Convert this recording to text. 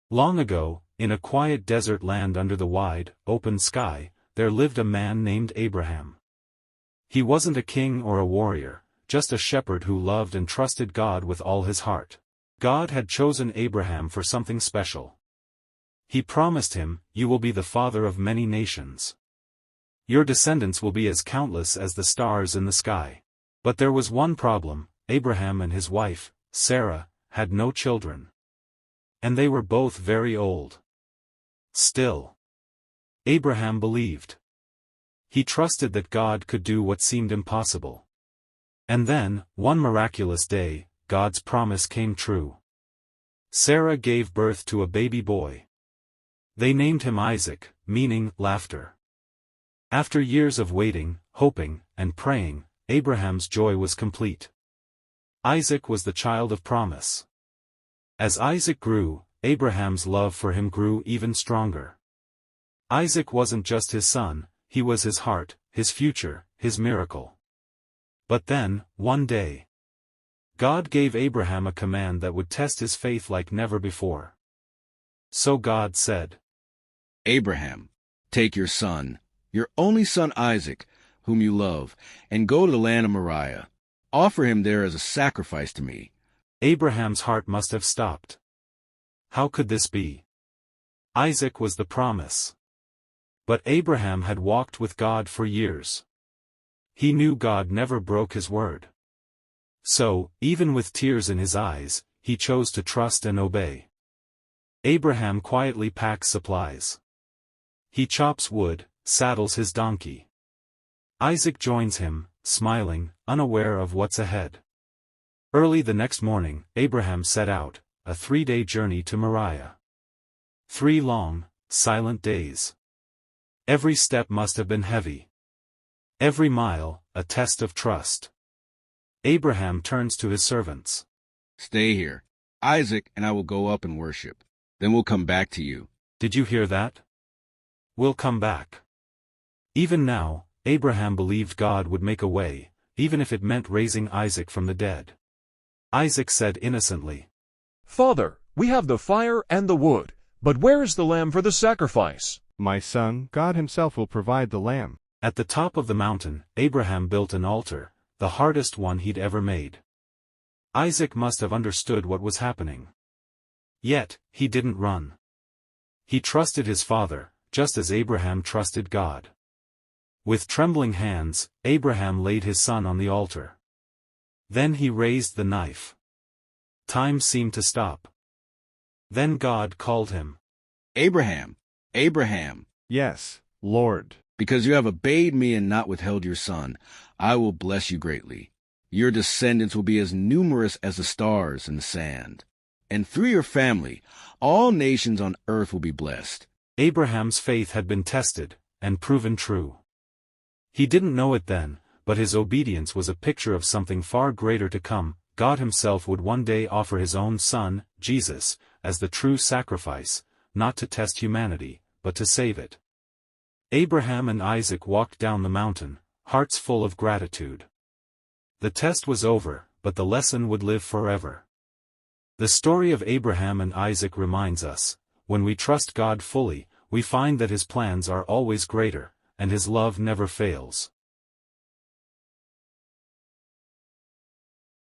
Long ago, in a quiet desert land under the wide, open sky, there lived a man named Abraham. He wasn't a king or a warrior, just a shepherd who loved and trusted God with all his heart. God had chosen Abraham for something special. He promised him, "You will be the father of many nations. Your descendants will be as countless as the stars in the sky." But there was one problem: Abraham and his wife, Sarah, had no children. And they were both very old. Still, Abraham believed. He trusted that God could do what seemed impossible. And then, one miraculous day, God's promise came true. Sarah gave birth to a baby boy. They named him Isaac, meaning laughter. After years of waiting, hoping, and praying, Abraham's joy was complete. Isaac was the child of promise. As Isaac grew, Abraham's love for him grew even stronger. Isaac wasn't just his son, he was his heart, his future, his miracle. But then, one day, God gave Abraham a command that would test his faith like never before. So God said, "Abraham, take your son, your only son Isaac, whom you love, and go to the land of Moriah. Offer him there as a sacrifice to me." Abraham's heart must have stopped. How could this be? Isaac was the promise. But Abraham had walked with God for years. He knew God never broke his word. So, even with tears in his eyes, he chose to trust and obey. Abraham quietly packs supplies. He chops wood, saddles his donkey. Isaac joins him, smiling, unaware of what's ahead. Early the next morning, Abraham set out, a 3-day journey to Moriah. 3 long, silent days. Every step must have been heavy. Every mile, a test of trust. Abraham turns to his servants. "Stay here. Isaac and I will go up and worship. Then we'll come back to you." Did you hear that? We'll come back. Even now, Abraham believed God would make a way, even if it meant raising Isaac from the dead. Isaac said innocently, "Father, we have the fire and the wood, but where is the lamb for the sacrifice?" "My son, God himself will provide the lamb." At the top of the mountain, Abraham built an altar, the hardest one he'd ever made. Isaac must have understood what was happening. Yet, he didn't run. He trusted his father, just as Abraham trusted God. With trembling hands, Abraham laid his son on the altar. Then he raised the knife. Time seemed to stop. Then God called him. "Abraham, Abraham, "Yes, Lord." because you have obeyed me and not withheld your son, I will bless you greatly. Your descendants will be as numerous as the stars in the sand. And through your family, all nations on earth will be blessed." Abraham's faith had been tested, and proven true. He didn't know it then, but his obedience was a picture of something far greater to come. God himself would one day offer his own son, Jesus, as the true sacrifice, not to test humanity, but to save it. Abraham and Isaac walked down the mountain, hearts full of gratitude. The test was over, but the lesson would live forever. The story of Abraham and Isaac reminds us, when we trust God fully, we find that his plans are always greater, and his love never fails.